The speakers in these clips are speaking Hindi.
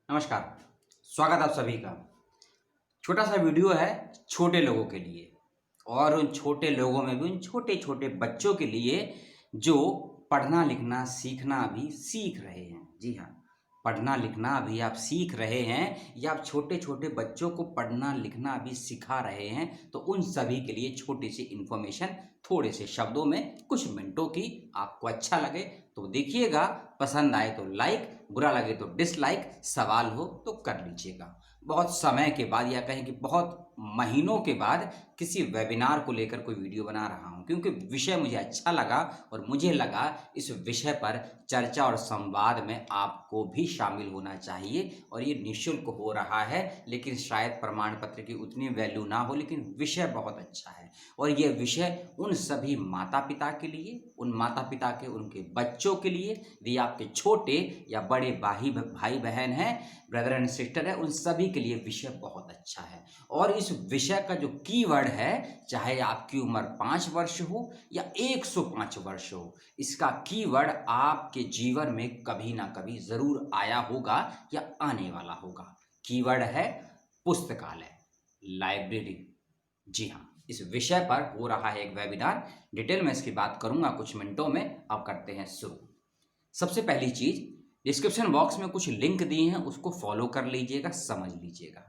नमस्कार। स्वागत आप सभी का। छोटा सा वीडियो है छोटे लोगों के लिए और उन छोटे लोगों में भी उन छोटे छोटे बच्चों के लिए जो पढ़ना लिखना सीखना अभी सीख रहे हैं। जी हाँ, पढ़ना लिखना अभी आप सीख रहे हैं या आप छोटे छोटे बच्चों को पढ़ना लिखना अभी सिखा रहे हैं, तो उन सभी के लिए छोटी सी इन्फॉर्मेशन थोड़े से शब्दों में कुछ मिनटों की। आपको अच्छा लगे तो देखिएगा, पसंद आए तो लाइक, बुरा लगे तो डिसलाइक, सवाल हो तो कर लीजिएगा। बहुत समय के बाद या कहें कि बहुत महीनों के बाद किसी वेबिनार को लेकर कोई वीडियो बना रहा हूं, क्योंकि विषय मुझे अच्छा लगा और मुझे लगा इस विषय पर चर्चा और संवाद में आपको भी शामिल होना चाहिए। और ये निःशुल्क हो रहा है, लेकिन शायद प्रमाण पत्र की उतनी वैल्यू ना हो, लेकिन विषय बहुत अच्छा है। और ये विषय उन सभी माता पिता के लिए, उन माता पिता के उनके बच्चों के लिए, यदि आपके छोटे या बड़े भाई बहन हैं, ब्रदर एंड सिस्टर है, उन सभी के लिए विषय बहुत अच्छा है। और इस विषय का जो कीवर्ड है, चाहे आपकी उम्र 5 वर्ष हो या 105 वर्ष हो, इसका कीवर्ड आपके जीवन में कभी ना कभी जरूर आया होगा या आने वाला होगा। कीवर्ड है पुस्तकालय, लाइब्रेरी। जी हाँ, इस विषय पर हो रहा है एक वेबिनार। डिटेल में इसकी बात करूंगा कुछ मिनटों में। अब करते हैं शुरू। सबसे पहली चीज, डिस्क्रिप्शन बॉक्स में कुछ लिंक दिए हैं, उसको फॉलो कर लीजिएगा, समझ लीजिएगा,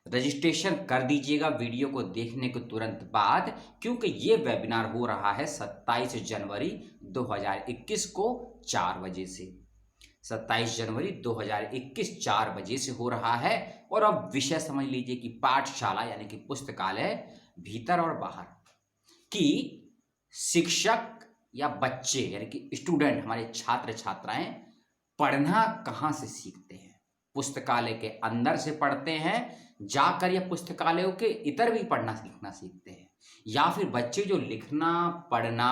रजिस्ट्रेशन कर दीजिएगा वीडियो को देखने के तुरंत बाद, क्योंकि ये वेबिनार हो रहा है 27 जनवरी 2021 को 4 बजे से। 27 जनवरी 2021 4 बजे से हो रहा है। और अब विषय समझ लीजिए कि पाठशाला यानी कि पुस्तकालय, भीतर और बाहर की शिक्षक या बच्चे यानी कि स्टूडेंट, हमारे छात्र छात्राएं पढ़ना कहाँ से सीखते हैं? पुस्तकालय के अंदर से पढ़ते हैं जाकर, या पुस्तकालयों के इतर भी पढ़ना सीखना सीखते हैं, या फिर बच्चे जो लिखना पढ़ना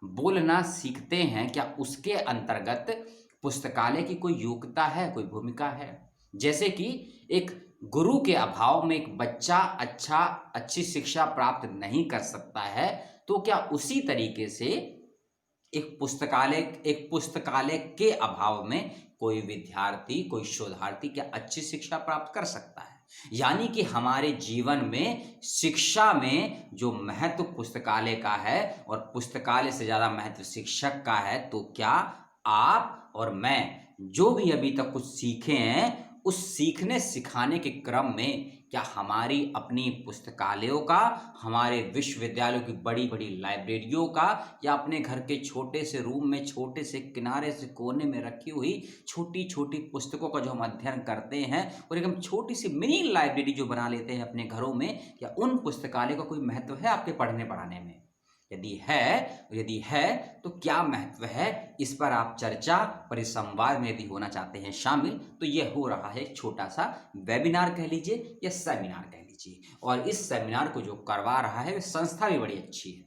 बोलना सीखते हैं, क्या उसके अंतर्गत पुस्तकालय की कोई योग्यता है, कोई भूमिका है? जैसे कि एक गुरु के अभाव में एक बच्चा अच्छी शिक्षा प्राप्त नहीं कर सकता है, तो क्या उसी तरीके से एक पुस्तकालय के अभाव में कोई विद्यार्थी, कोई शोधार्थी क्या अच्छी शिक्षा प्राप्त कर सकता है? यानी कि हमारे जीवन में शिक्षा में जो महत्व पुस्तकालय का है और पुस्तकालय से ज्यादा महत्व शिक्षक का है, तो क्या आप और मैं जो भी अभी तक कुछ सीखे हैं, उस सीखने सिखाने के क्रम में क्या हमारी अपनी पुस्तकालयों का, हमारे विश्वविद्यालयों की बड़ी बड़ी लाइब्रेरियों का, या अपने घर के छोटे से रूम में छोटे से किनारे से कोने में रखी हुई छोटी छोटी पुस्तकों का जो हम अध्ययन करते हैं और एकदम छोटी सी मिनी लाइब्रेरी जो बना लेते हैं अपने घरों में, क्या उन पुस्तकालयों का कोई महत्व है आपके पढ़ने पढ़ाने में? यदि है तो क्या महत्व है? इस पर आप चर्चा पर इस संवाद में यदि होना चाहते हैं शामिल, तो यह हो रहा है एक छोटा सा वेबिनार कह लीजिए या सेमिनार कह लीजिए। और इस सेमिनार को जो करवा रहा है, वह संस्था भी बड़ी अच्छी है।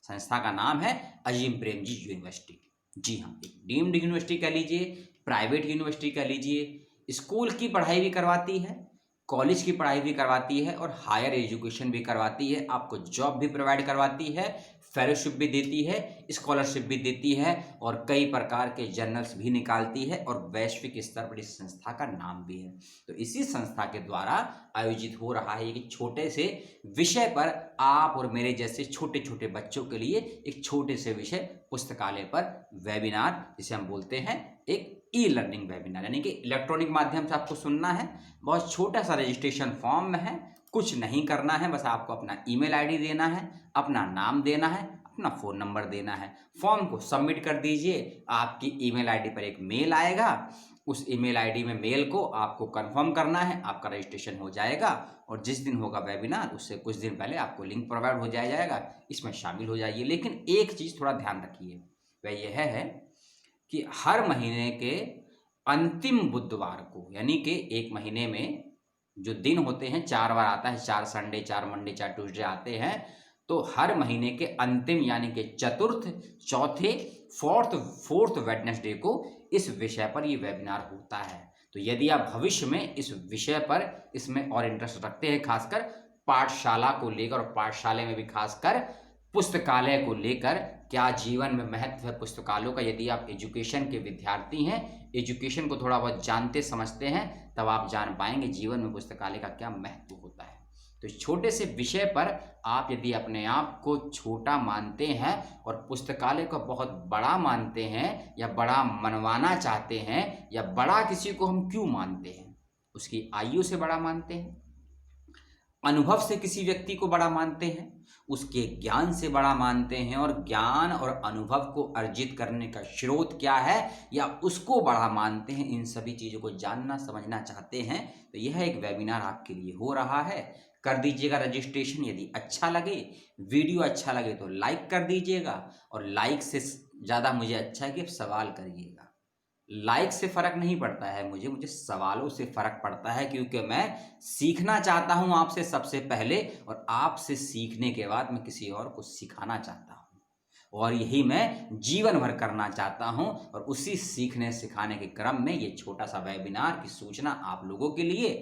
संस्था का नाम है अजीम प्रेमजी यूनिवर्सिटी। जी हाँ, एक डीम्ड यूनिवर्सिटी कह लीजिए, प्राइवेट यूनिवर्सिटी कह लीजिए। स्कूल की पढ़ाई भी करवाती है, कॉलेज की पढ़ाई भी करवाती है और हायर एजुकेशन भी करवाती है। आपको जॉब भी प्रोवाइड करवाती है, फेलोशिप भी देती है, स्कॉलरशिप भी देती है और कई प्रकार के जर्नल्स भी निकालती है। और वैश्विक स्तर पर इस संस्था का नाम भी है। तो इसी संस्था के द्वारा आयोजित हो रहा है कि छोटे से विषय पर आप और मेरे जैसे छोटे छोटे बच्चों के लिए एक छोटे से विषय पुस्तकालय पर वेबिनार, जिसे हम बोलते हैं एक ई लर्निंग वेबिनार, यानी कि इलेक्ट्रॉनिक माध्यम से आपको सुनना है। बहुत छोटा सा रजिस्ट्रेशन फॉर्म में है, कुछ नहीं करना है, बस आपको अपना ईमेल आईडी देना है, अपना नाम देना है, अपना फ़ोन नंबर देना है। फॉर्म को सबमिट कर दीजिए, आपकी ईमेल आईडी पर एक मेल आएगा। उस ईमेल आईडी में मेल को आपको कंफर्म करना है, आपका रजिस्ट्रेशन हो जाएगा। और जिस दिन होगा वेबिनार, उससे कुछ दिन पहले आपको लिंक प्रोवाइड हो जाएगा, इसमें शामिल हो जाइए। लेकिन एक चीज़ थोड़ा ध्यान रखिए, वह यह है कि हर महीने के अंतिम बुधवार को, यानी कि एक महीने में जो दिन होते हैं 4 बार आता है, 4 संडे, 4 मंडे, 4 ट्यूसडे आते हैं, तो हर महीने के अंतिम यानी कि चतुर्थ, चौथे, फोर्थ वेडनेसडे को इस विषय पर ये वेबिनार होता है। तो यदि आप भविष्य में इस विषय पर इसमें और इंटरेस्ट रखते हैं, खासकर पाठशाला को लेकर और पाठशाला में भी खासकर पुस्तकालय को लेकर क्या जीवन में महत्व है पुस्तकालयों का? यदि आप एजुकेशन के विद्यार्थी हैं, एजुकेशन को थोड़ा बहुत जानते समझते हैं, तब आप जान पाएंगे जीवन में पुस्तकालय का क्या महत्व होता है। तो इस छोटे से विषय पर आप यदि अपने आप को छोटा मानते हैं और पुस्तकालय को बहुत बड़ा मानते हैं या बड़ा मनवाना चाहते हैं, या बड़ा किसी को हम क्यों मानते हैं? उसकी आयु से बड़ा मानते हैं, अनुभव से किसी व्यक्ति को बड़ा मानते हैं, उसके ज्ञान से बड़ा मानते हैं, और ज्ञान और अनुभव को अर्जित करने का स्रोत क्या है या उसको बड़ा मानते हैं। इन सभी चीज़ों को जानना समझना चाहते हैं तो यह एक वेबिनार आपके लिए हो रहा है। कर दीजिएगा रजिस्ट्रेशन। यदि अच्छा लगे, वीडियो अच्छा लगे तो लाइक कर दीजिएगा, और लाइक से ज़्यादा मुझे अच्छा है कि आप सवाल करिएगा। लाइक से फ़र्क नहीं पड़ता है मुझे सवालों से फ़र्क पड़ता है, क्योंकि मैं सीखना चाहता हूं आपसे सबसे पहले, और आपसे सीखने के बाद मैं किसी और को सिखाना चाहता हूं, और यही मैं जीवन भर करना चाहता हूं। और उसी सीखने सिखाने के क्रम में ये छोटा सा वेबिनार की सूचना आप लोगों के लिए।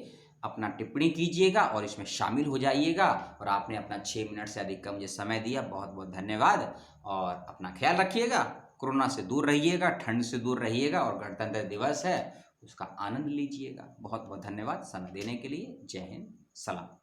अपना टिप्पणी कीजिएगा और इसमें शामिल हो जाइएगा। और आपने अपना 6 मिनट से अधिक का मुझे समय दिया, बहुत बहुत धन्यवाद। और अपना ख्याल रखिएगा, कोरोना से दूर रहिएगा, ठंड से दूर रहिएगा, और गणतंत्र दिवस है उसका आनंद लीजिएगा। बहुत बहुत धन्यवाद समय देने के लिए। जय हिंद, सलाम।